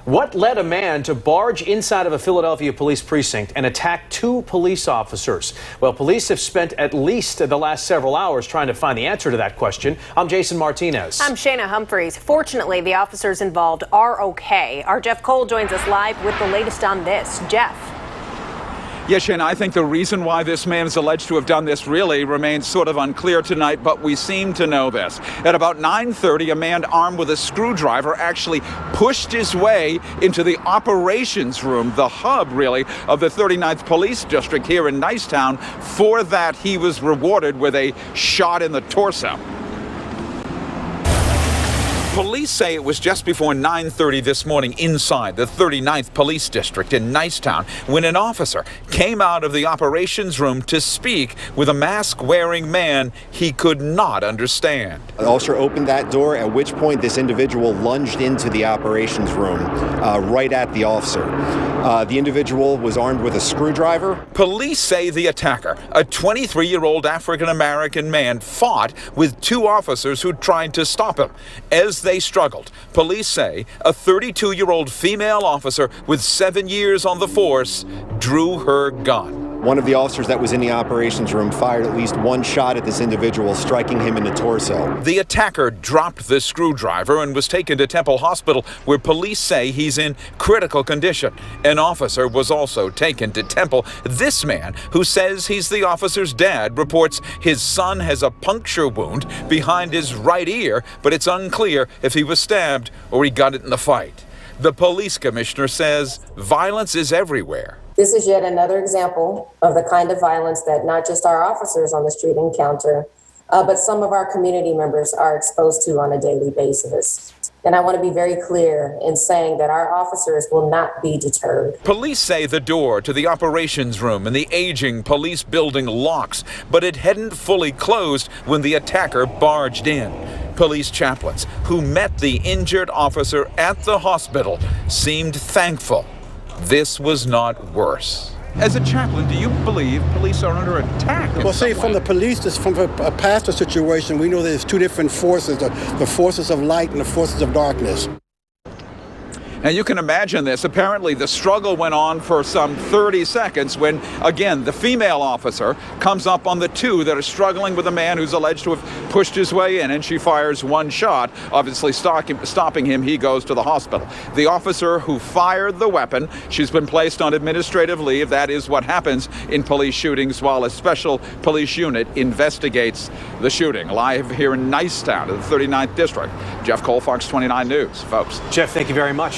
What led a man to barge inside of a Philadelphia police precinct and attack two police officers? Well, police have spent at least the last several hours trying to find the answer to that question. I'm Jason Martinez. I'm Shayna Humphreys. Fortunately, the officers involved are okay. Our Jeff Cole joins us live with the latest on this. Jeff. Yes, Shane, I think the reason why this man is alleged to have done this really remains sort of unclear tonight, but we seem to know this. At about 9:30, a man armed with a screwdriver actually pushed his way into the operations room, the hub, really, of the 39th Police District here in Nicetown. For that, he was rewarded with a shot in the torso. Police say it was just before 9:30 this morning inside the 39th Police District in Nicetown when an officer came out of the operations room to speak with a mask-wearing man he could not understand. The officer opened that door, at which point this individual lunged into the operations room right at the officer. The individual was armed with a screwdriver. Police say the attacker, a 23-year-old African-American man, fought with two officers who tried to stop him. As they struggled, police say a 32-year-old female officer with 7 years on the force drew her gun. One of the officers that was in the operations room fired at least one shot at this individual, striking him in the torso. The attacker dropped the screwdriver and was taken to Temple Hospital, where police say he's in critical condition. An officer was also taken to Temple. This man, who says he's the officer's dad, reports his son has a puncture wound behind his right ear, but it's unclear if he was stabbed or he got it in the fight. The police commissioner says violence is everywhere. This is yet another example of the kind of violence that not just our officers on the street encounter, but some of our community members are exposed to on a daily basis. And I want to be very clear in saying that our officers will not be deterred. Police say the door to the operations room in the aging police building locks, but it hadn't fully closed when the attacker barged in. Police chaplains who met the injured officer at the hospital seemed thankful this was not worse. As a chaplain, do you believe police are under attack? Well, say from the police, from a pastor situation, we know there's two different forces, the forces of light and the forces of darkness. Now you can imagine this. Apparently the struggle went on for some 30 seconds when, again, the female officer comes up on the two that are struggling with a man who's alleged to have pushed his way in, and she fires one shot, obviously stopping him. He goes to the hospital. The officer who fired the weapon, she's been placed on administrative leave. That is what happens in police shootings while a special police unit investigates the shooting. Live here in Nicetown, in the 39th District. Jeff Cole, Fox 29 News. Folks. Jeff, thank you very much.